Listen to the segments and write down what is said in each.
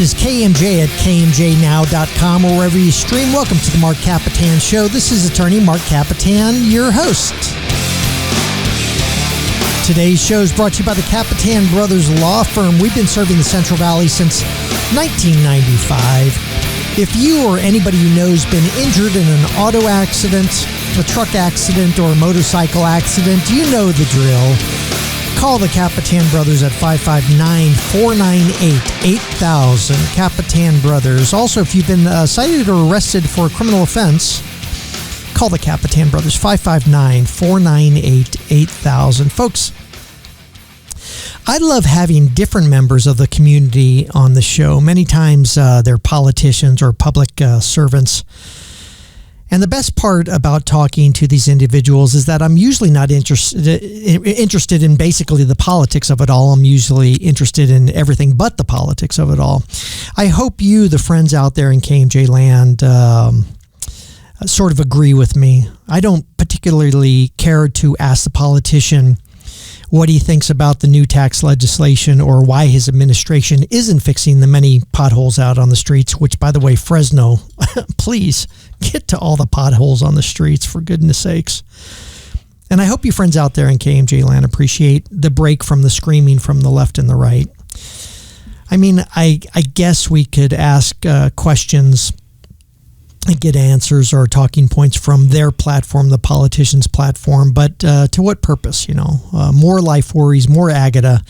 is KMJ at KMJnow.com or wherever you stream. Welcome to the Marc Kapetan Show. This is attorney Marc Kapetan, your host. Today's show is brought to you by the Kapetan Brothers Law Firm. We've been serving the Central Valley since 1995. If you or anybody you know has been injured in an auto accident, a truck accident, or a motorcycle accident, you know the drill. Call the Kapetan Brothers at 559-498-8000. Kapetan Brothers. Also, if you've been cited or arrested for a criminal offense, call the Kapetan Brothers, 559-498-8000. Folks, I love having different members of the community on the show. Many times they're politicians or public servants. And the best part about talking to these individuals is that I'm usually not interested in basically the politics of it all. I'm usually interested in everything but the politics of it all. I hope you, the friends out there in KMJ land, sort of agree with me. I don't particularly care to ask the politician what he thinks about the new tax legislation or why his administration isn't fixing the many potholes out on the streets, which, by the way, Fresno, please get to all the potholes on the streets, for goodness sakes. And I hope you friends out there in KMJ land appreciate the break from the screaming from the left and the right. I mean, I guess we could ask questions and get answers or talking points from their platform, the politician's platform, but to what purpose, more life worries, more agata.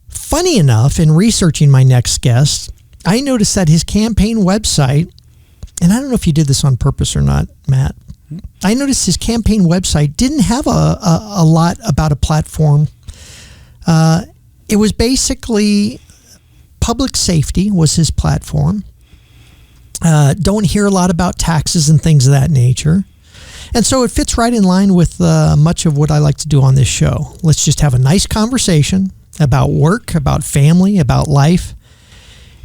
Funny enough, in researching my next guest, I noticed that his campaign website, and I don't know if you did this on purpose or not, Matt, I noticed his campaign website didn't have a lot about a platform. It was basically public safety was his platform. Don't hear a lot about taxes and things of that nature. And so it fits right in line with much of what I like to do on this show. Let's just have a nice conversation about work, about family, about life,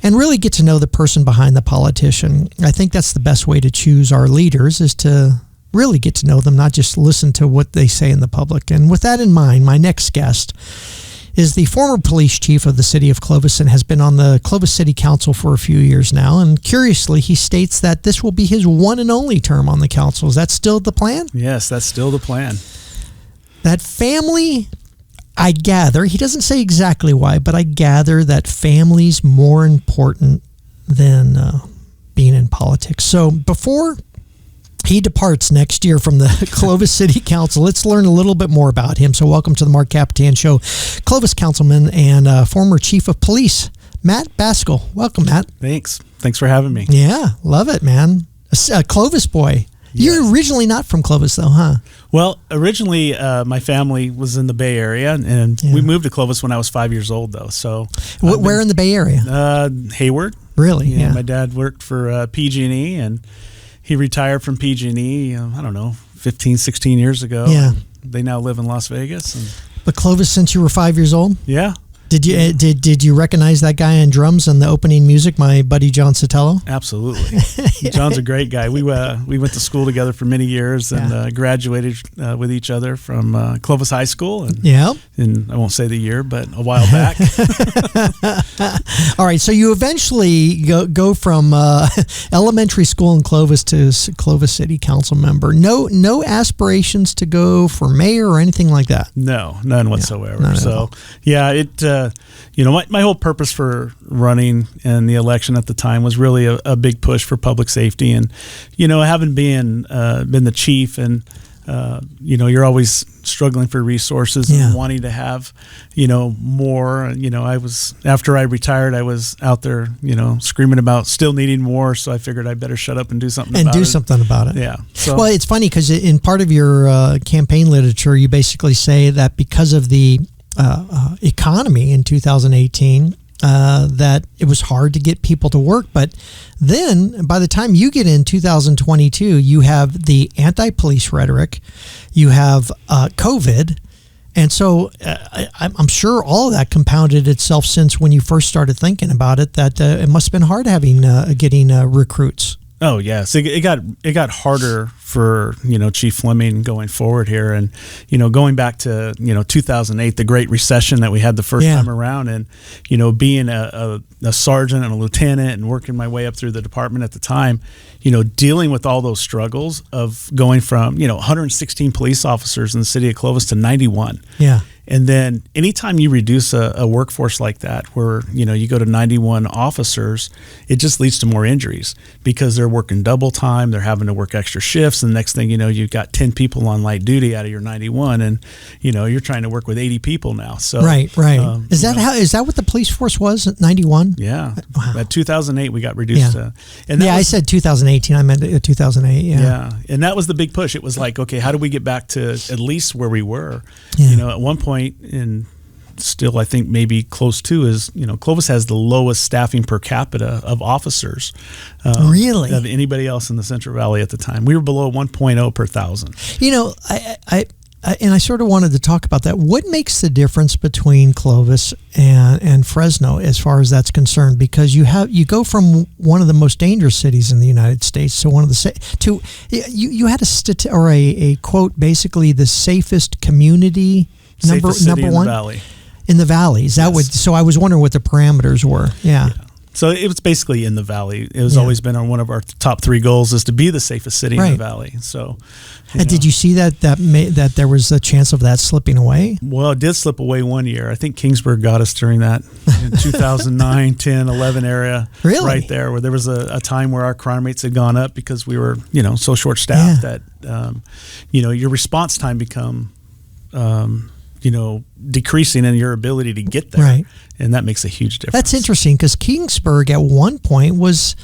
and really get to know the person behind the politician. I think that's the best way to choose our leaders, is to really get to know them, not just listen to what they say in the public. And with that in mind, my next guest is the former police chief of the city of Clovis and has been on the Clovis City Council for a few years now. And curiously, he states that this will be his one and only term on the council. Is that still the plan? Yes, that's still the plan. That family, I gather, he doesn't say exactly why, but I gather that family's more important than being in politics. So before he departs next year from the Clovis City Council, let's learn a little bit more about him. So welcome to the Marc Kapetan Show, Clovis Councilman and former Chief of Police, Matt Basgall. Welcome, Matt. Thanks for having me. Yeah, love it, man. A Clovis boy. Yes. You're originally not from Clovis, though, huh? Well, originally my family was in the Bay Area, and we moved to Clovis when I was 5 years old, though. So, where in the Bay Area? Hayward. Really? Yeah. My dad worked for PG&E, and he retired from PG&E, 15, 16 years ago. Yeah. They now live in Las Vegas. But Clovis since you were 5 years old? Yeah. Did you did you recognize that guy on drums and the opening music, my buddy John Sotelo? Absolutely. Yeah. John's a great guy. We went to school together for many years and graduated with each other from Clovis High School. And I won't say the year, but a while back. All right. So you eventually go from elementary school in Clovis to Clovis City Council member. No aspirations to go for mayor or anything like that? No, none whatsoever. My whole purpose for running in the election at the time was really a big push for public safety, and having been the chief, and you're always struggling for resources and wanting to have more. After I retired, I was out there screaming about still needing more, so I figured I better shut up and do something about it. Yeah. So, well, it's funny because in part of your campaign literature, you basically say that because of the economy in 2018, that it was hard to get people to work. But then by the time you get in 2022, you have the anti-police rhetoric, you have COVID. And so I'm sure all of that compounded itself since when you first started thinking about it, that it must have been hard getting recruits. Oh yes, it got harder for Chief Fleming going forward here, and going back to 2008, the Great Recession that we had the first time around, and being a sergeant and a lieutenant and working my way up through the department at the time, dealing with all those struggles of going from 116 police officers in the city of Clovis to 91. Yeah. And then anytime you reduce a workforce like that, where you go to 91 officers, it just leads to more injuries because they're working double time, they're having to work extra shifts, and the next thing you know, you've got 10 people on light duty out of your 91, and you're trying to work with 80 people now. So right. Is that what the police force was at 91? Yeah. Wow. At 2008, we got reduced. I said 2018. I meant 2008. Yeah. And that was the big push. It was like, okay, how do we get back to at least where we were? Yeah. At one point, and still I think maybe close to, is Clovis has the lowest staffing per capita of officers really of anybody else in the Central Valley at the time. We were below 1.0 per thousand. I sort of wanted to talk about that. What makes the difference between Clovis and Fresno as far as that's concerned? Because you go from one of the most dangerous cities in the United States to one of the you had a quote, basically the safest community. Safest number city one in the valley. So I was wondering what the parameters were. Yeah. So it was basically in the valley. It was always been on one of our top 3 goals is to be the safest city in the valley. So, did you see that there was a chance of that slipping away? Well, it did slip away one year. I think Kingsburg got us during that 2009, 10, 11 area. Really? Right there, where there was a time where our crime rates had gone up because we were, so short-staffed that, your response time become, decreasing in your ability to get there. Right. And that makes a huge difference. That's interesting because Kingsburg at one point was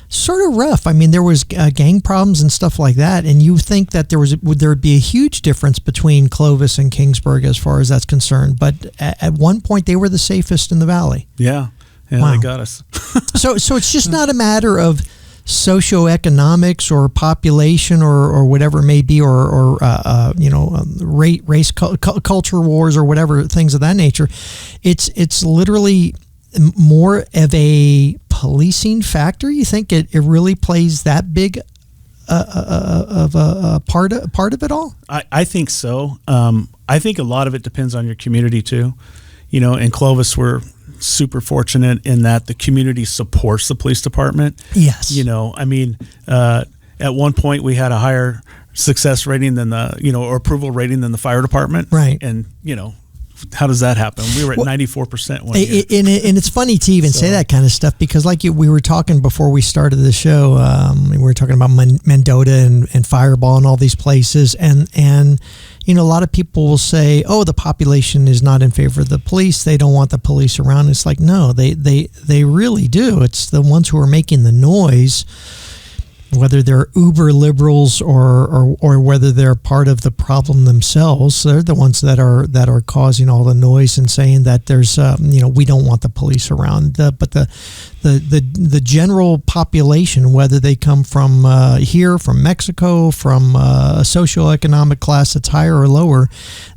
sort of rough. I mean, there was gang problems and stuff like that. And you think that there would be a huge difference between Clovis and Kingsburg as far as that's concerned. But at one point, they were the safest in the valley. Yeah. Yeah, wow. They got us. So it's just not a matter of socioeconomics or population or whatever it may be, or race culture wars or whatever, things of that nature. It's literally more of a policing factor. You think it really plays that big of a part of it all? I think so. I think a lot of it depends on your community too. In Clovis, we're super fortunate in that the community supports the police department. Yes. At one point we had a higher success rating than or approval rating than the fire department. Right. And, how does that happen? We were at 94% one year. And it's funny to even say that kind of stuff because we were talking before we started the show, we were talking about Mendota and Fireball and all these places. And a lot of people will say, oh, the population is not in favor of the police. They don't want the police around. It's like, no, they really do. It's the ones who are making the noise, whether they're uber liberals or whether they're part of the problem themselves. They're the ones that are causing all the noise and saying that there's we don't want the police around. But the general population, whether they come from here, from Mexico, from a socioeconomic class that's higher or lower,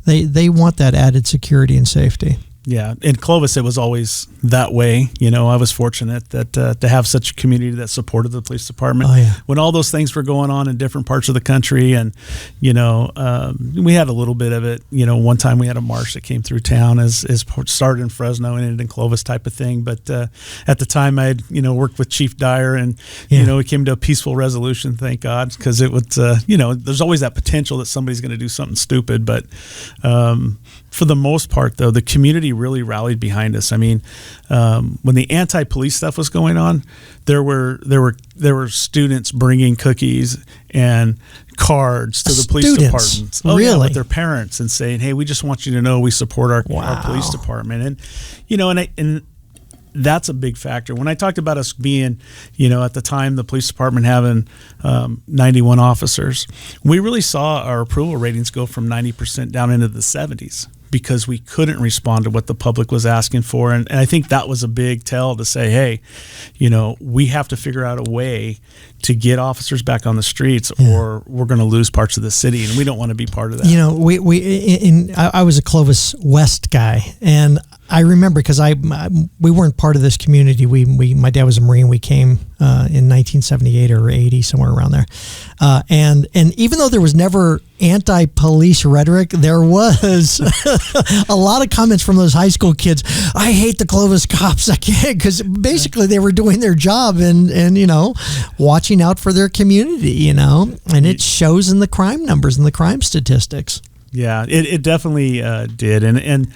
they want that added security and safety. Yeah, in Clovis, it was always that way. I was fortunate that to have such a community that supported the police department. Oh, yeah. When all those things were going on in different parts of the country, and we had a little bit of it. One time we had a march that came through town, as started in Fresno and ended in Clovis type of thing. But at the time, I'd worked with Chief Dyer, and we came to a peaceful resolution. Thank God, because it was there's always that potential that somebody's going to do something stupid, but. For the most part, though, the community really rallied behind us. I mean, when the anti-police stuff was going on, there were students bringing cookies and cards to the police departments. Really? Yeah, with their parents and saying, "Hey, we just want you to know we support our police department." And and that's a big factor. When I talked about us being, at the time, the police department having 91 officers, we really saw our approval ratings go from 90% down into the 70s. Because we couldn't respond to what the public was asking for. And I think that was a big tell to say, hey, we have to figure out a way to get officers back on the streets or we're going to lose parts of the city, and we don't want to be part of that. I was a Clovis West guy, and I remember because we weren't part of this community. My dad was a Marine. We came in 1978 or 80, somewhere around there. And even though there was never anti-police rhetoric, there was a lot of comments from those high school kids. I hate the Clovis cops. I can't, because basically they were doing their job and watching out for their community. And it shows in the crime numbers and the crime statistics. Yeah, it definitely did, and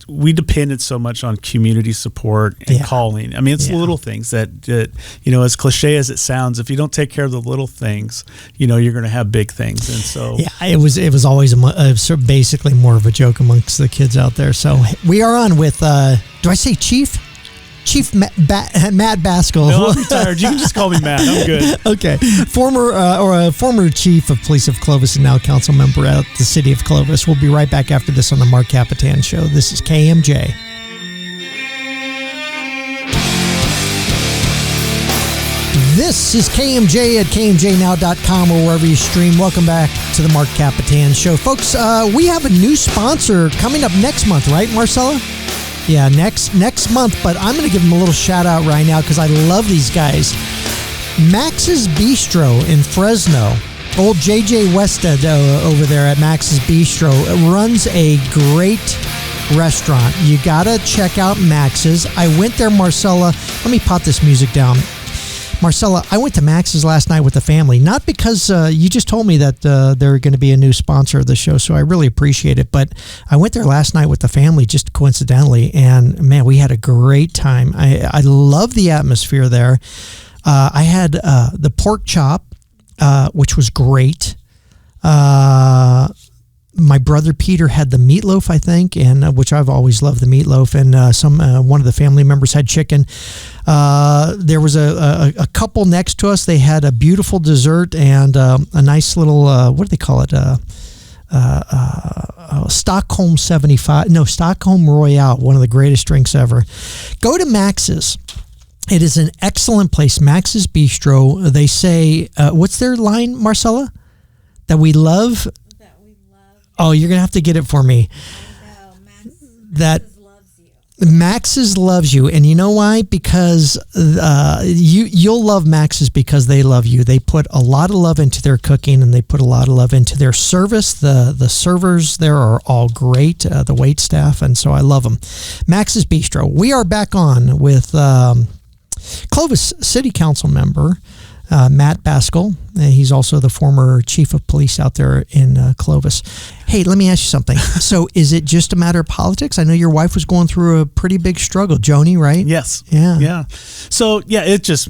we depended so much on community support and calling. I mean, it's the little things that as cliche as it sounds, if you don't take care of the little things, you're going to have big things. And so it was always basically more of a joke amongst the kids out there. So we are on with do I say Chief Matt Basgall? No, I'm retired. You can just call me Matt. I'm good. Okay. Former chief of police of Clovis and now council member at the city of Clovis. We'll be right back after this on the Marc Kapetan Show. This is KMJ. This is KMJ at KMJnow.com or wherever you stream. Welcome back to the Marc Kapetan Show. Folks, we have a new sponsor coming up next month, right, Marcella? Yeah, next month, but I'm going to give them a little shout out right now because I love these guys. Max's Bistro in Fresno. Old JJ Wested over there at Max's Bistro runs a great restaurant. You got to check out Max's. I went there, Marcella. Let me pop this music down. Marcella, I went to Max's last night with the family, not because you just told me that they're going to be a new sponsor of the show, so I really appreciate it, but I went there last night with the family just coincidentally, and man, we had a great time. I love the atmosphere there. I had the pork chop, which was great. My brother Peter had the meatloaf, I think, and which I've always loved the meatloaf. And one of the family members had chicken. There was a couple next to us. They had a beautiful dessert and a nice little what do they call it? Stockholm 75. No, Stockholm Royale. One of the greatest drinks ever. Go to Max's. It is an excellent place. Max's Bistro. They say, what's their line, Marcella? That we love. Oh, you're going to have to get it for me. Max's loves you. Max's loves you. And you know why? Because you'll love Max's because they love you. They put a lot of love into their cooking and they put a lot of love into their service. The servers there are all great, the wait staff, and so I love them. Max's Bistro. We are back on with Clovis City Council member Matt Basgall. He's also the former chief of police out there in Clovis. Hey, let me ask you something. So is it just a matter of politics? I know your wife was going through a pretty big struggle, Joni, right? Yes. Yeah. So, it just,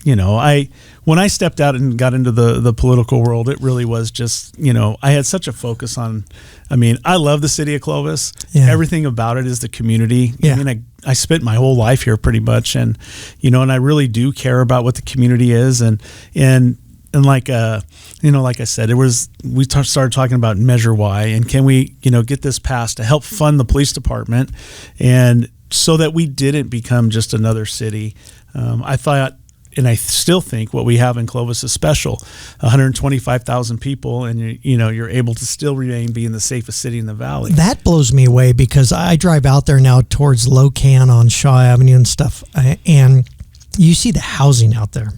when I stepped out and got into the political world, it really was just, I had such a focus on, I love the city of Clovis. Yeah. Everything about it is the community. Yeah. I spent my whole life here pretty much, and and I really do care about what the community is, and like like I said, we started talking about Measure Y, and can we get this passed to help fund the police department, and so that we didn't become just another city. I thought. And I still think what we have in Clovis is special. 125,000 people, and you're able to still remain being the safest city in the valley. That blows me away because I drive out there now towards Locan on Shaw Avenue and stuff, and you see the housing out there.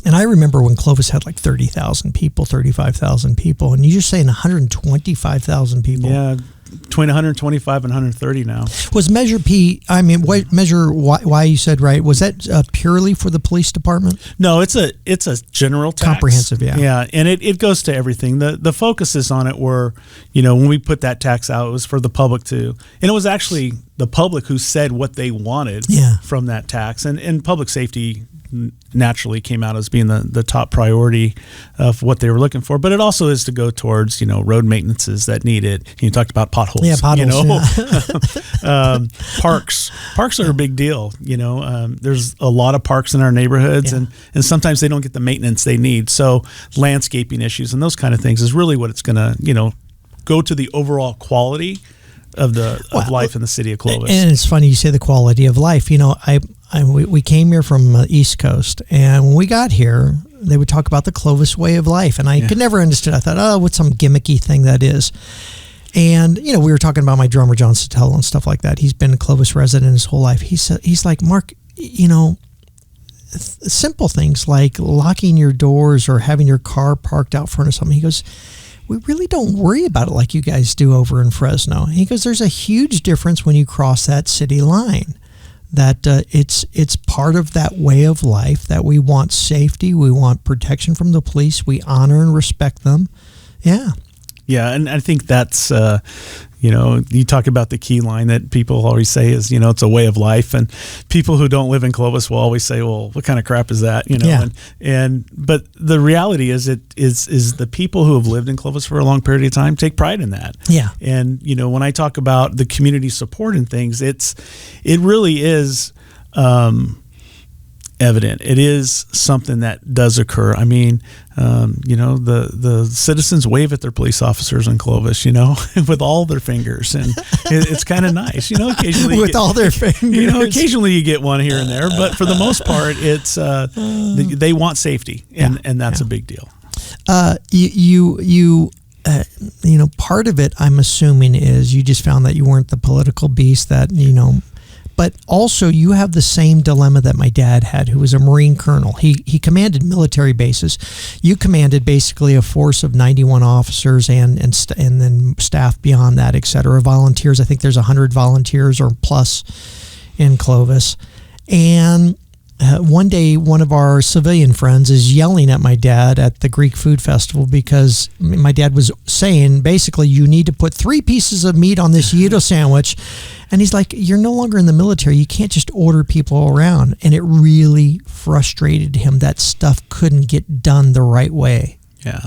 And I remember when Clovis had like 30,000 people, 35,000 people, and you're saying 125,000 people. Yeah. Between 125 and 130 now. Was Measure P, Measure Y you said, right? Was that purely for the police department? No, it's a general tax. Comprehensive, yeah. Yeah, and it goes to everything. The focuses on it were, when we put that tax out, it was for the public too. And it was actually the public who said what they wanted from that tax. And public safety naturally came out as being the top priority of what they were looking for, but it also is to go towards road maintenances that need it. You talked about potholes. Yeah, potholes. Parks are a big deal. There's a lot of parks in our neighborhoods, and sometimes they don't get the maintenance they need. So landscaping issues and those kind of things is really what it's going to go to the overall quality of life in the city of Clovis. And it's funny you say the quality of life. We came here from the East Coast, and when we got here, they would talk about the Clovis way of life, and I could never understand. I thought, what's some gimmicky thing that is? And, you know, we were talking about my drummer, John Sotelo, and stuff like that. He's been a Clovis resident his whole life. He's like, Mark, you know, simple things like locking your doors or having your car parked out front of something. He goes, we really don't worry about it like you guys do over in Fresno. He goes, there's a huge difference when you cross that city line. That it's part of that way of life, that we want safety, we want protection from the police, we honor and respect them. Yeah, and I think that's, you know, you talk about the key line that people always say is, you know, it's a way of life. And people who don't live in Clovis will always say, well, what kind of crap is that? You know, but the reality is is the people who have lived in Clovis for a long period of time take pride in that. Yeah. And, you know, when I talk about the community support and things, it really is, evident. It is something that does occur. I mean, you know, the citizens wave at their police officers in Clovis, you know, with all their fingers, and it's kind of nice, you know. Occasionally, with all their fingers, you know, occasionally you get one here and there, but for the most part, it's they want safety, and that's a big deal. You know, part of it, I'm assuming, is you just found that you weren't the political beast that, you know. But also, you have the same dilemma that my dad had, who was a Marine colonel. He commanded military bases. You commanded basically a force of 91 officers and then staff beyond that, et cetera. Volunteers. I think there's 100 volunteers or plus in Clovis. And one day, one of our civilian friends is yelling at my dad at the Greek Food Festival because my dad was saying, basically, you need to put 3 pieces of meat on this Yiddo sandwich. And he's like, you're no longer in the military. You can't just order people around. And it really frustrated him that stuff couldn't get done the right way. Yeah.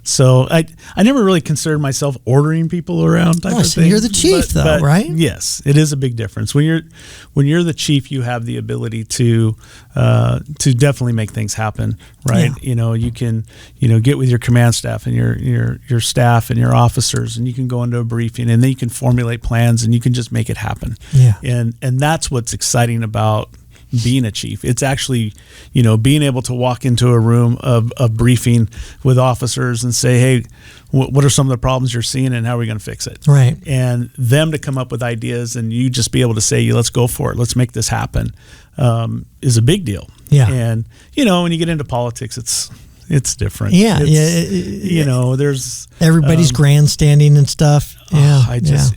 So I never really considered myself ordering people around type of thing. You're the chief, but, right? Yes, it is a big difference. When you're the chief, you have the ability to definitely make things happen, right? Yeah. You know, you can, you know, get with your command staff and your staff and your officers, and you can go into a briefing, and then you can formulate plans, and you can just make it happen. Yeah. And that's what's exciting about being a chief. It's actually, you know, being able to walk into a room of briefing with officers and say, hey, what are some of the problems you're seeing and how are we going to fix it? Right. And them to come up with ideas and you just be able to say, let's go for it. Let's make this happen, is a big deal. Yeah. And, you know, when you get into politics, it's different. Yeah. You know, there's everybody's grandstanding and stuff. Yeah.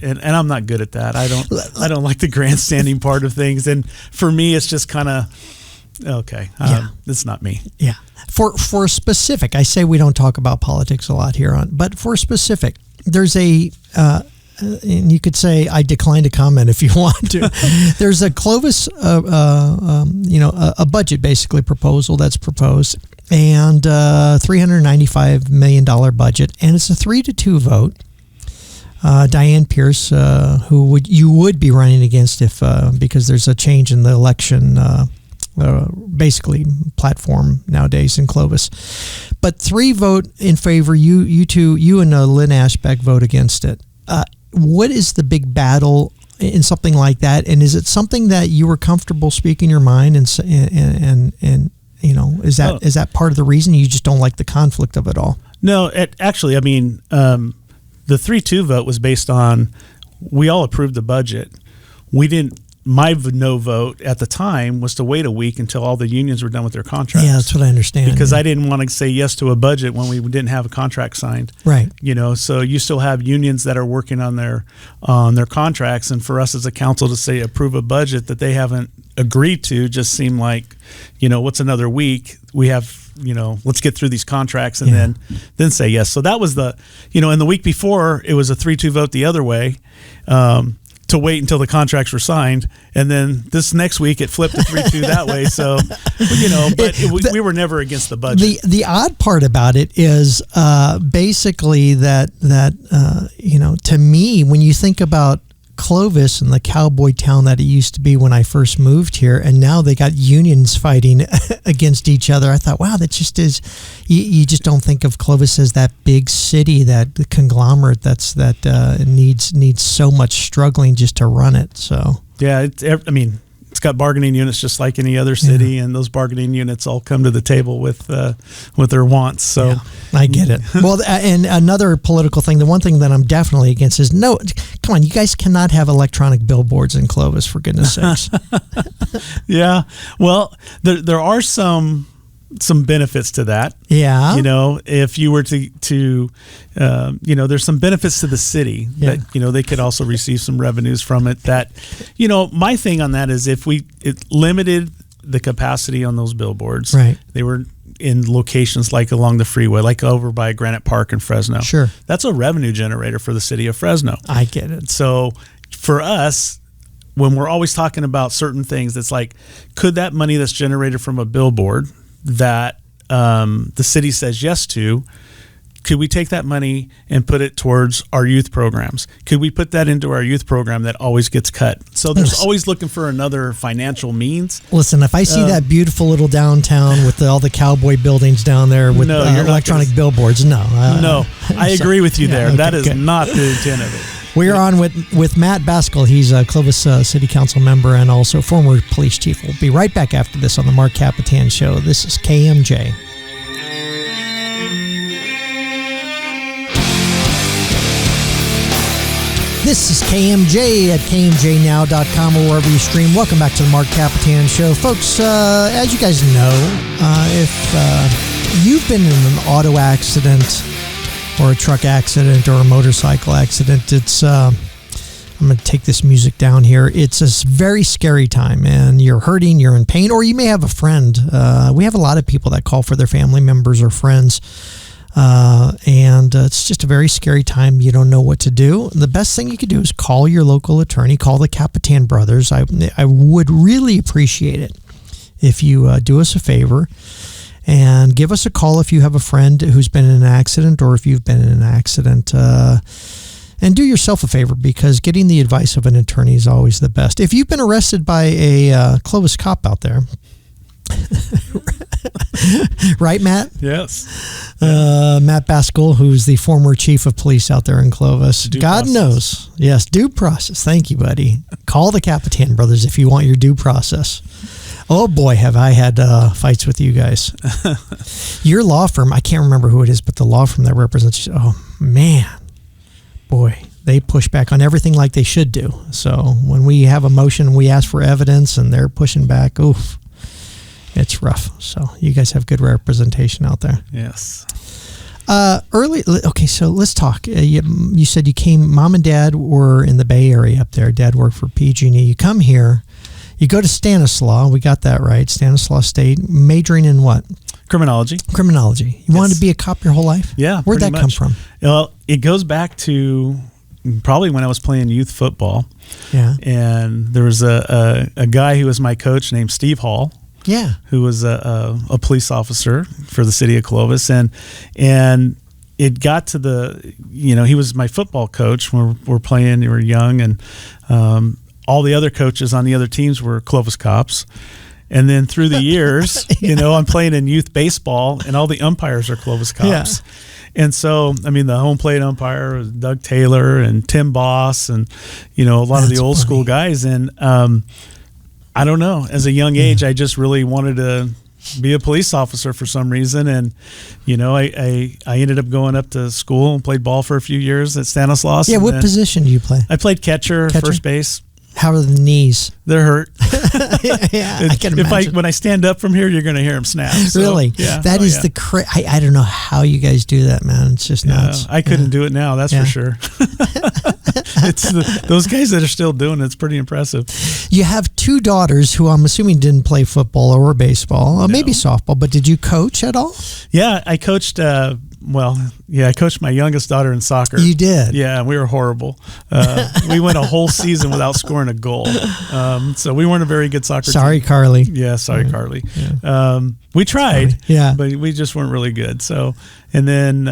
And I'm not good at that. I don't like the grandstanding part of things. And for me, it's just kind of, okay, it's not me. Yeah. For specific, I say we don't talk about politics a lot here but for specific, there's a, and you could say I decline to comment if you want to. There's a Clovis, you know, a budget basically proposal that's proposed, and $395 million budget, and it's a 3-2 vote. Diane Pierce, who you would be running against if because there's a change in the election basically platform nowadays in Clovis, but 3 vote in favor. You and Lynn Ashbeck vote against it. What is the big battle in something like that? And is it something that you were comfortable speaking your mind and you know, is that part of the reason you just don't like the conflict of it all? No, actually, I mean, the 3-2 vote was based on, we all approved the budget. My no vote at the time was to wait a week until all the unions were done with their contracts. Yeah, that's what I understand. Because I didn't want to say yes to a budget when we didn't have a contract signed. Right. You know, so you still have unions that are working on their contracts, and for us as a council to say approve a budget that they haven't agreed to just seemed like, you know, what's another week? We have, you know, let's get through these contracts and then say yes. So that was the, you know, and the week before it was a 3-2 vote the other way. To wait until the contracts were signed, and then this next week it flipped to 3-2 that way. So, you know, but we were never against the budget. The odd part about it is basically that you know, to me, when you think about Clovis and the cowboy town that it used to be when I first moved here, and now they got unions fighting against each other, I thought, wow, that just is, you just don't think of Clovis as that big city, that conglomerate that needs so much struggling just to run it. So yeah, I mean, it's got bargaining units just like any other city, and those bargaining units all come to the table with their wants. So I get it. Well, and another political thing, the one thing that I'm definitely against is no, come on, you guys cannot have electronic billboards in Clovis, for goodness sakes. Yeah. Well, there are some benefits to that. Yeah. You know, if you were to there's some benefits to the city that, they could also receive some revenues from it. That, my thing on that is if it limited the capacity on those billboards, right? They were in locations like along the freeway, like over by Granite Park in Fresno. Sure. That's a revenue generator for the city of Fresno. I get it. So for us, when we're always talking about certain things, it's like, could that money that's generated from a billboard that the city says yes to, could we take that money and put it towards our youth programs? Could we put that into our youth program that always gets cut? So there's always looking for another financial means. Listen, if I see that beautiful little downtown with all the cowboy buildings down there with electronic billboards, I agree with you there. Okay, that is not the intent of it. We are on with Matt Basgall. He's a Clovis City Council member and also former police chief. We'll be right back after this on the Marc Kapetan Show. This is KMJ. This is KMJ at KMJNow.com or wherever you stream. Welcome back to the Marc Kapetan Show. Folks, as you guys know, if you've been in an auto accident or a truck accident or a motorcycle accident, it's I'm going to take this music down here. It's a very scary time, and you're hurting, you're in pain, or you may have a friend. We have a lot of people that call for their family members or friends, and it's just a very scary time. You don't know what to do. The best thing you could do is call your local attorney, call the Kapetan brothers. I would really appreciate it if you do us a favor and give us a call if you have a friend who's been in an accident or if you've been in an accident. And do yourself a favor, because getting the advice of an attorney is always the best. If you've been arrested by a Clovis cop out there, right, Matt? Yes. Matt Basgall, who's the former chief of police out there in Clovis. God knows. Yes, due process. Thank you, buddy. Call the Kapetan brothers if you want your due process. Oh boy, have I had fights with you guys. Your law firm, I can't remember who it is, but the law firm that represents you, oh man, boy, they push back on everything like they should do. So when we have a motion, we ask for evidence and they're pushing back, oof, it's rough. So you guys have good representation out there. Yes. Okay, so let's talk. You said you came, mom and dad were in the Bay Area up there. Dad worked for PG&E. You come here. You go to Stanislaus. We got that right. Stanislaus State. Majoring in what? Criminology. Criminology. You wanted to be a cop your whole life? Yeah. Where'd that come from? Well, it goes back to probably when I was playing youth football. Yeah. And there was a guy who was my coach named Steve Hall. Yeah. Who was a police officer for the city of Clovis. And it got to he was my football coach when we're playing, we were young, and all the other coaches on the other teams were Clovis cops. And then through the years, I'm playing in youth baseball, and all the umpires are Clovis cops. Yeah. And so, the home plate umpire was Doug Taylor and Tim Boss and, a lot of the old school guys. And I don't know, as a young age, I just really wanted to be a police officer for some reason. And, I ended up going up to school and played ball for a few years at Stanislaus. Yeah, what position do you play? I played catcher, first base. How are the knees? They're hurt. Yeah, I can imagine. When I stand up from here, you're going to hear them snap. So, really? Yeah. That is the I don't know how you guys do that, man. It's just nuts. I couldn't do it now, that's for sure. It's those guys that are still doing it's pretty impressive. You have two daughters who I'm assuming didn't play football or baseball, or maybe softball, but did you coach at all? Yeah, I coached I coached my youngest daughter in soccer. You did? Yeah, we were horrible. We went a whole season without scoring a goal. So we weren't a very good soccer team. Sorry, Carly. Yeah, sorry, Carly. Yeah. We tried, but we just weren't really good. So, and then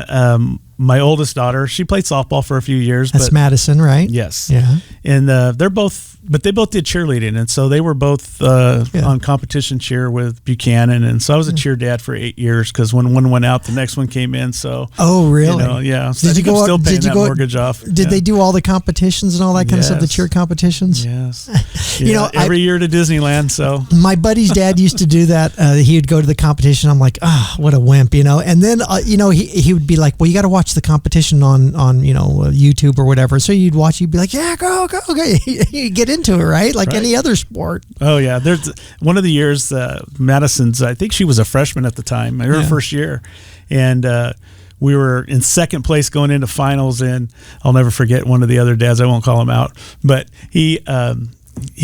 my oldest daughter, she played softball for a few years. That's Madison, right? Yes. Yeah. And they both did cheerleading. And so they were both on competition cheer with Buchanan. And so I was a cheer dad for 8 years because when one went out, the next one came in. So. Oh, really? Yeah. So I'm still paying that mortgage off. Did they do all the competitions and all that kind of stuff, the cheer competitions? Yes. Every year to Disneyland. So my buddy's dad used to do that. He would go to the competition. I'm like, what a wimp, And then, he would be like, well, you got to watch the competition on YouTube or whatever. So you'd watch, you'd be like, yeah, go. You get into it, right? Like any other sport. Oh yeah. There's one of the years, Madison's, I think she was a freshman at the time, her first year. And, we were in second place going into finals, and I'll never forget one of the other dads. I won't call him out, but he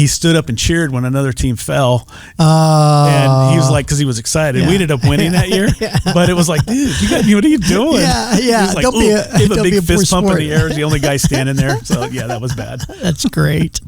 stood up and cheered when another team fell. And he was like, because he was excited. We ended up winning that year. But it was like, dude, what are you doing? Yeah. He was like, gave a big fist pump in the air. He was the only guy standing there. So, yeah, that was bad. That's great.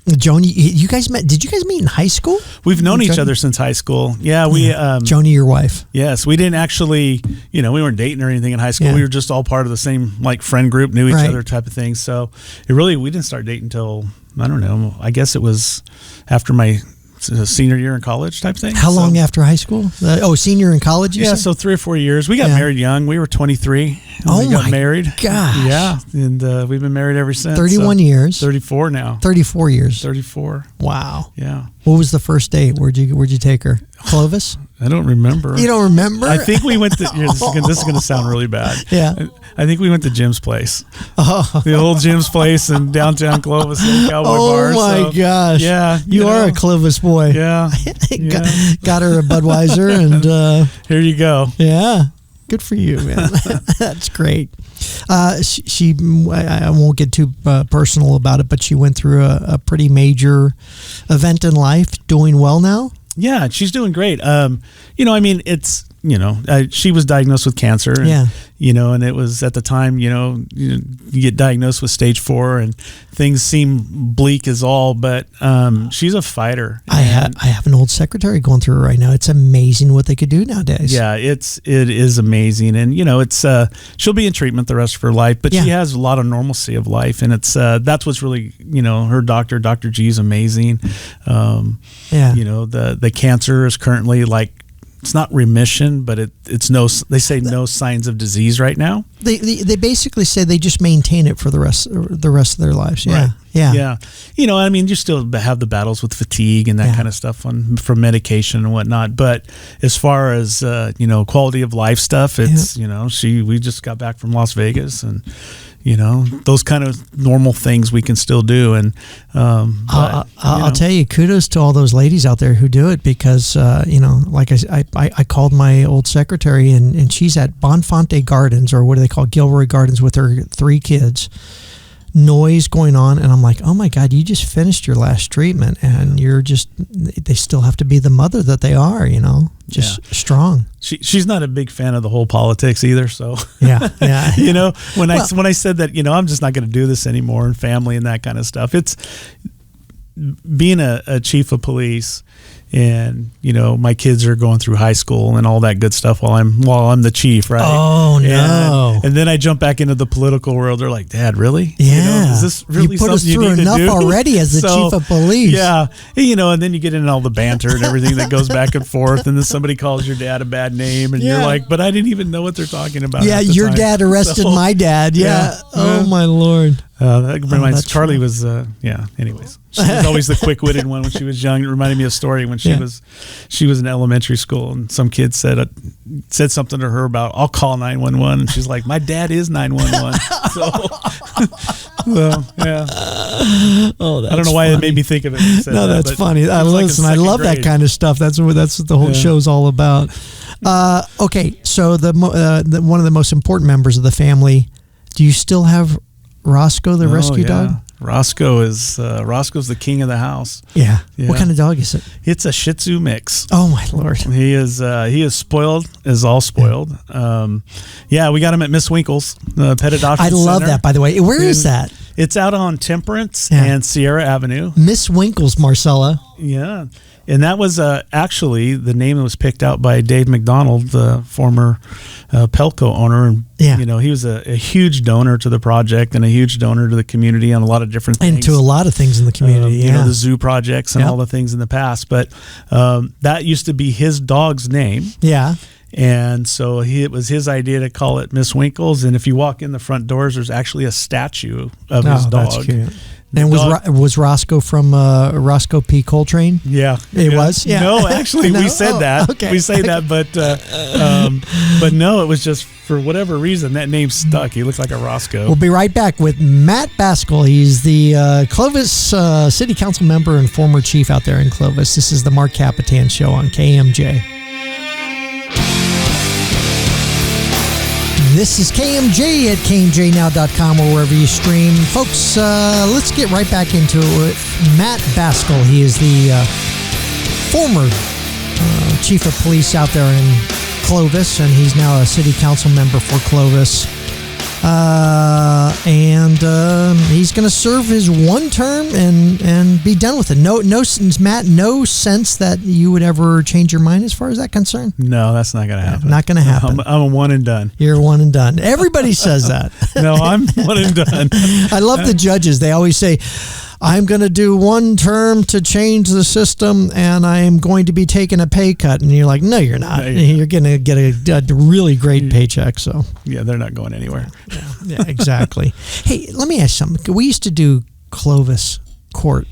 Joni, you guys met? Did you guys meet in high school? We've known each other since high school. Yeah, we. Joni, your wife. Yes, we didn't actually. We weren't dating or anything in high school. We were just all part of the same friend group, knew each other type of thing. So we didn't start dating until I don't know. I guess it was after my senior year in college type thing. How long after high school? Senior in college? Yeah, so 3 or 4 years. We got married young. We were 23. We got married. Gosh. Yeah, and we've been married ever since. 31 years. 34 now. 34 years. 34. Wow. Yeah. What was the first date? Where'd you take her? Clovis? I don't remember. You don't remember? I think we went to. This is going to sound really bad. Yeah. I think we went to Jim's place. Oh. The old Jim's place in downtown Clovis, the Cowboy Bar. Oh my gosh! Yeah, you are a Clovis boy. Yeah. Got her a Budweiser, and here you go. Yeah. Good for you, man. That's great. I won't get too personal about it, but she went through a pretty major event in life. Doing well now. Yeah, she's doing great. It's she was diagnosed with cancer. And, and it was at the time, you get diagnosed with stage 4 and things seem bleak as all, but she's a fighter. I have an old secretary going through it right now. It's amazing what they could do nowadays. Yeah, it is amazing. And, it's she'll be in treatment the rest of her life, but she has a lot of normalcy of life. And it's that's what's really, her doctor, Dr. G, is amazing. The cancer is currently it's not remission, but it's they say no signs of disease right now. They basically say they just maintain it for the rest of their lives. Yeah. Right. Yeah. You still have the battles with fatigue and that kind of stuff from medication and whatnot. But as far as, quality of life stuff, it's, we just got back from Las Vegas and, those kind of normal things we can still do. And I'll tell you, kudos to all those ladies out there who do it because, like I called my old secretary and she's at Bonfante Gardens, or what do they call Gilroy Gardens, with her 3 kids. Noise going on, and I'm like, oh my God, you just finished your last treatment and they still have to be the mother that they are, strong. She's not a big fan of the whole politics either, so yeah. When I said that, I'm just not going to do this anymore, and family and that kind of stuff. It's being a chief of police. And my kids are going through high school and all that good stuff while I'm the chief, right? Oh no! And then I jump back into the political world. They're like, "Dad, really? Yeah, is this really you put us something through you need enough to do already as the chief of police?" Yeah, and then you get into all the banter and everything that goes back and forth, and then somebody calls your dad a bad name, and you're like, "But I didn't even know what they're talking about." Yeah, your dad arrested my dad. Yeah. Oh my Lord. That reminds Charlie was anyways, she was always the quick-witted one when she was young. It reminded me of a story when she was in elementary school, and some kid said something to her about, I'll call 911, and she's like, my dad is 911. Yeah. Oh, I don't know why it made me think of it. That's funny. I love that kind of stuff. That's what the whole show's all about. Okay, so the one of the most important members of the family, do you still have Roscoe, the rescue dog? Roscoe's the king of the house. Yeah. What kind of dog is it? It's a Shih Tzu mix. Oh my Lord. He is spoiled, is all spoiled. We got him at Miss Winkle's Pet Adoption I love Center. that, by the way. Where is that? It's out on Temperance and Sierra Avenue. Miss Winkle's, Marcella. Yeah. And that was actually the name that was picked out by Dave McDonald, the former Pelco owner. And, Yeah. he was a huge donor to the project and a huge donor to the community on a lot of different things. And to a lot of things in the community, the zoo projects and all the things in the past. But that used to be his dog's name. Yeah. And so it was his idea to call it Miss Winkles. And if you walk in the front doors, there's actually a statue of his dog. That's cute. And was Roscoe from Roscoe P. Coltrane? Yeah, it was. Yeah. No, actually, No? we said that. Okay. We say that, but no, it was just for whatever reason that name stuck. He looked like a Roscoe. We'll be right back with Matt Basgall. He's the Clovis City Council member and former chief out there in Clovis. This is the Marc Kapetan Show on KMJ. This is KMJ at KMJnow.com or wherever you stream. Folks, let's get right back into it. Matt Basgall, he is the former chief of police out there in Clovis, and he's now a city council member for Clovis. And he's going to serve his one term and be done with it. No, Matt, no sense that you would ever change your mind as far as that concerned? No, that's not going to happen. Not going to happen. I'm a one and done. You're one and done. Everybody says that. No, I'm one and done. I love the judges. They always say, I'm going to do one term to change the system, and I am going to be taking a pay cut. And you're like, no, you're not. You're going to get a really great paycheck. So yeah, they're not going anywhere. Yeah, exactly. Hey, let me ask you something. We used to do Clovis Court.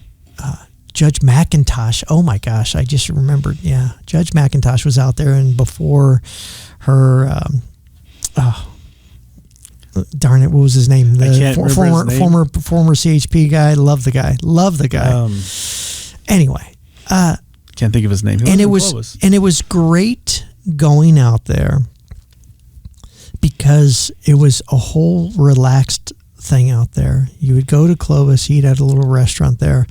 Judge McIntosh. Oh my gosh, I just remembered. Yeah, Judge McIntosh was out there, and before her. Darn it! What was his name? I can't remember his name. Former CHP guy. Love the guy. Anyway, can't think of his name. And it was great going out there because it was a whole relaxed thing out there. You would go to Clovis, eat at a little restaurant there.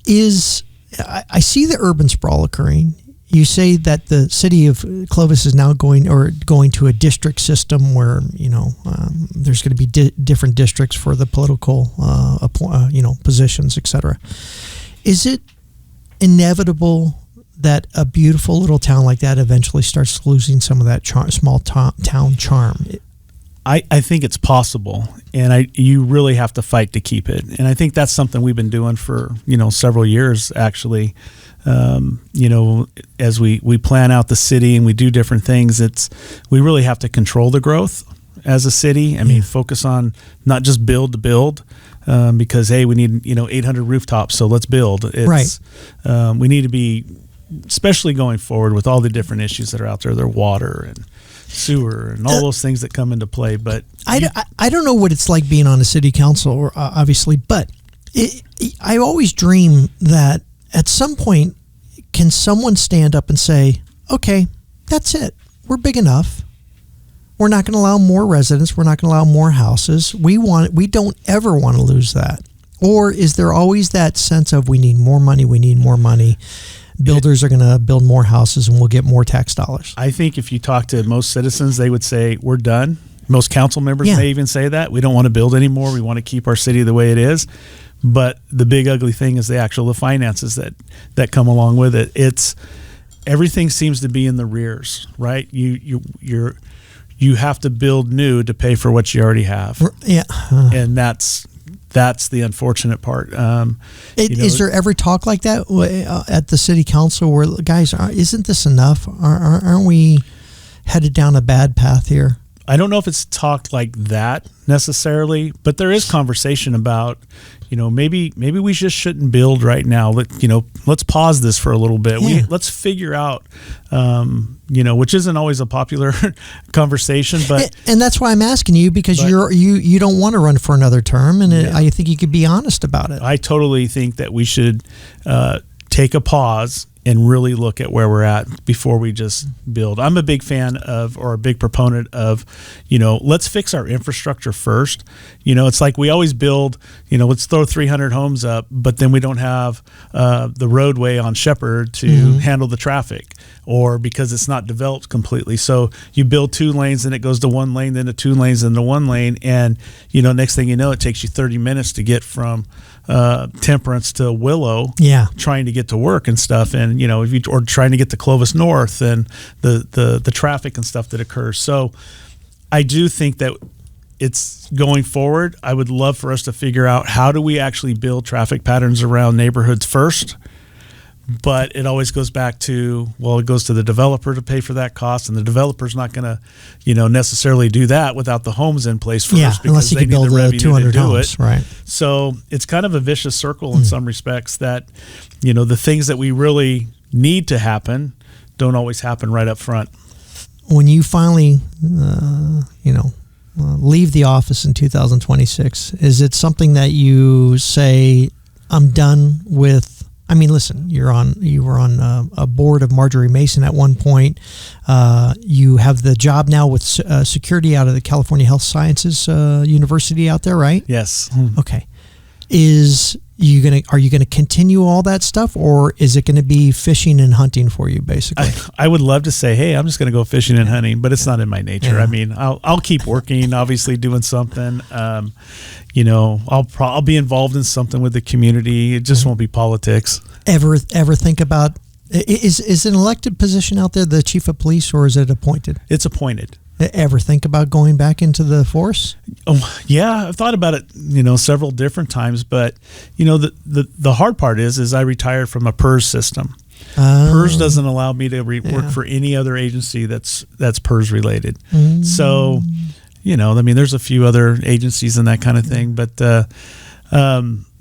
I see the urban sprawl occurring. You say that the city of Clovis is now going to a district system where there's going to be different districts for the political positions, etc. Is it inevitable that a beautiful little town like that eventually starts losing some of that small town charm? I think it's possible, and you really have to fight to keep it. And I think that's something we've been doing for several years actually. As we plan out the city and we do different things, we really have to control the growth as a city. I mean, focus on not just build to build, because hey, we need 800 rooftops, so let's build. Right. We need to be, especially going forward with all the different issues that are out there, their water and sewer and all those things that come into play. But I don't know what it's like being on a city council, obviously, but I always dream that at some point, can someone stand up and say, okay, that's it. We're big enough. We're not going to allow more residents. We're not going to allow more houses. We don't ever want to lose that. Or is there always that sense of we need more money, builders are going to build more houses and we'll get more tax dollars? I think if you talk to most citizens, they would say, we're done. Most council members may even say that. We don't want to build anymore. We want to keep our city the way it is. But the big ugly thing is the finances that come along with it. It's everything seems to be in the rears, right? You have to build new to pay for what you already have. Yeah, and that's the unfortunate part. Is there ever talk like that at the city council where guys, isn't this enough? Aren't we headed down a bad path here? I don't know if it's talked like that necessarily, but there is conversation about, maybe we just shouldn't build right now. Let's pause this for a little bit. Yeah. Let's figure out, which isn't always a popular conversation, but and that's why I'm asking you, because you don't want to run for another term, and I think you could be honest about it. I totally think that we should take a pause and really look at where we're at before we just build. I'm a big fan of, or a big proponent of, let's fix our infrastructure first. It's like we always build, let's throw 300 homes up, but then we don't have the roadway on Shepherd to handle the traffic, or because it's not developed completely. So you build 2 lanes, then it goes to 1 lane, then to 2 lanes, then to 1 lane. And, next thing you know, it takes you 30 minutes to get from Temperance to Willow, trying to get to work and stuff, and or trying to get to Clovis North, and the traffic and stuff that occurs. So I do think that it's going forward. I would love for us to figure out how do we actually build traffic patterns around neighborhoods first. But it always goes back to, it goes to the developer to pay for that cost, and the developer's not going to, necessarily do that without the homes in place first, unless you can build 200 homes, right? So it's kind of a vicious circle in some respects that, the things that we really need to happen don't always happen right up front. When you finally, leave the office in 2026, is it something that you say, I'm done with? I mean, listen, you were on a board of Marjorie Mason at one point. You have the job now with security out of the California Health Sciences University out there, right? Yes. Okay. Are you gonna continue all that stuff, or is it going to be fishing and hunting for you, basically? I would love to say, hey, I'm just going to go fishing and hunting, but it's not in my nature. I mean, I'll keep working, obviously doing something. I'll be involved in something with the community. It just won't be politics. Ever think about, is an elected position out there the chief of police, or is it appointed? It's appointed. Ever think about going back into the force? Oh, yeah, I've thought about it, several different times, but the hard part is I retired from a PERS system. PERS doesn't allow me to work for any other agency that's PERS related. So, there's a few other agencies and that kind of thing, but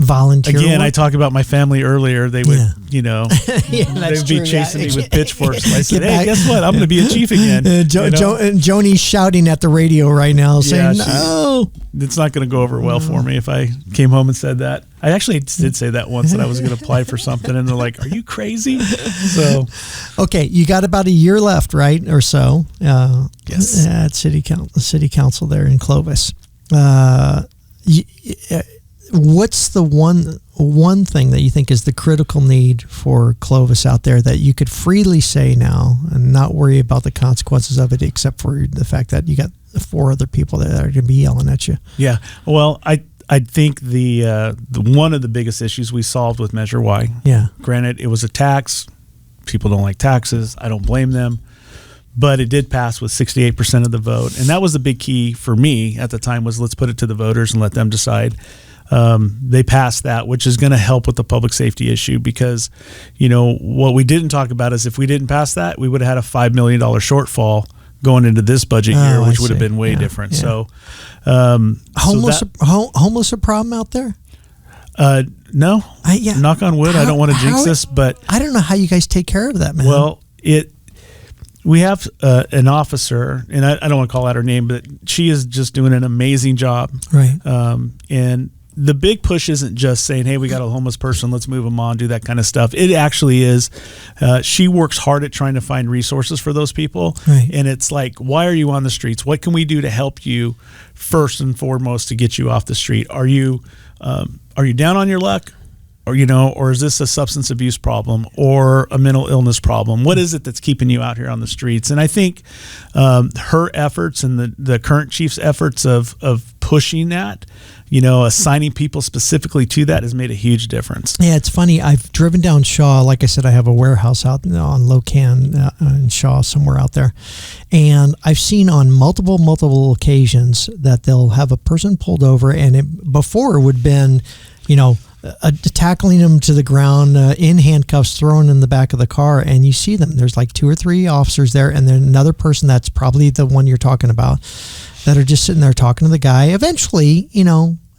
volunteer again, work? I talked about my family earlier. They would, they would be chasing me with pitchforks. I said, hey, guess what? I'm going to be a chief again. And Joni's shouting at the radio right now saying, no. It's not going to go over well for me if I came home and said that. I actually did say that once, that I was going to apply for something, and they're like, are you crazy? So, okay, you got about a year left, right, or so? Yes. At City Council there in Clovis. What's the one thing that you think is the critical need for Clovis out there that you could freely say now and not worry about the consequences of it, except for the fact that you got 4 other people that are going to be yelling at you? Yeah. Well, I think the one of the biggest issues we solved with Measure Y. Yeah. Granted, it was a tax. People don't like taxes. I don't blame them. But it did pass with 68% of the vote. And that was the big key for me at the time, was let's put it to the voters and let them decide. They passed that, which is going to help with the public safety issue, because, what we didn't talk about is if we didn't pass that, we would have had a $5 million shortfall going into this budget year, which would have been way different. Yeah. So, homeless a problem out there? No. Knock on wood. I don't want to jinx this, but I don't know how you guys take care of that, man. Well, we have an officer, and I don't want to call out her name, but she is just doing an amazing job. Right. And the big push isn't just saying, hey, we got a homeless person, let's move them on, do that kind of stuff. It actually is, she works hard at trying to find resources for those people. Right. And it's like, why are you on the streets? What can we do to help you first and foremost to get you off the street? Are you down on your luck? Or is this a substance abuse problem or a mental illness problem? What is it that's keeping you out here on the streets? And I think her efforts and the current chief's efforts of pushing that, assigning people specifically to that, has made a huge difference. Yeah, it's funny. I've driven down Shaw. Like I said, I have a warehouse out on Locan in Shaw, somewhere out there. And I've seen on multiple occasions that they'll have a person pulled over, and before it would have been, tackling them to the ground in handcuffs, thrown in the back of the car, and you see them. There's like 2 or 3 officers there, and then another person that's probably the one you're talking about that are just sitting there talking to the guy. Eventually,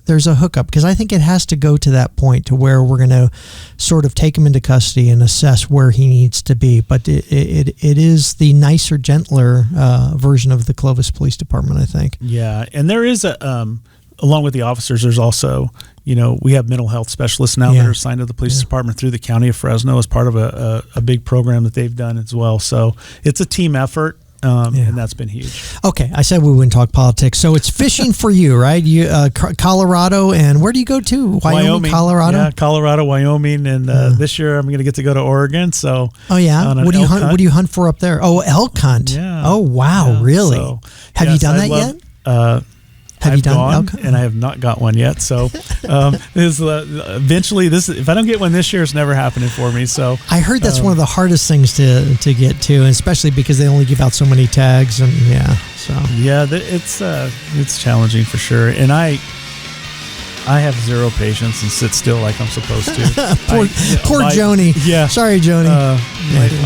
there's a hookup, because I think it has to go to that point to where we're going to sort of take him into custody and assess where he needs to be. But it is the nicer, gentler version of the Clovis Police Department, I think. Yeah, and there is along with the officers, there's also, we have mental health specialists now that are assigned to the police department through the county of Fresno as part of a big program that they've done as well. So it's a team effort. And that's been huge. Okay, I said we wouldn't talk politics, so it's fishing for you, right? You Colorado, and where do you go to? Wyoming, Colorado. Yeah, Colorado, Wyoming, and this year I'm going to get to go to Oregon. So what do you hunt? What do you hunt for up there? Oh, elk hunt. Yeah. Oh, wow, really? So, have you done that yet? Have you done? And I have not got one yet. So eventually, if I don't get one this year, it's never happening for me. So I heard that's one of the hardest things to get to, and especially because they only give out so many tags. And it's challenging for sure. And I have zero patience and sit still like I'm supposed to. Poor Joni. Yeah. Sorry, Joni.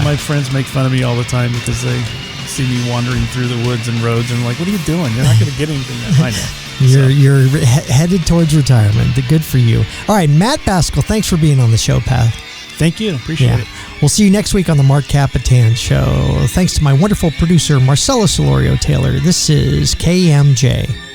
My friends make fun of me all the time because they see me wandering through the woods and roads and like, what are you doing? You're not going to get anything done. I know. You're headed towards retirement. Good for you. All right, Matt Basgall, thanks for being on the show, Pat. Thank you. Appreciate it. We'll see you next week on the Marc Kapetan Show. Thanks to my wonderful producer, Marcella Solorio Taylor. This is KMJ.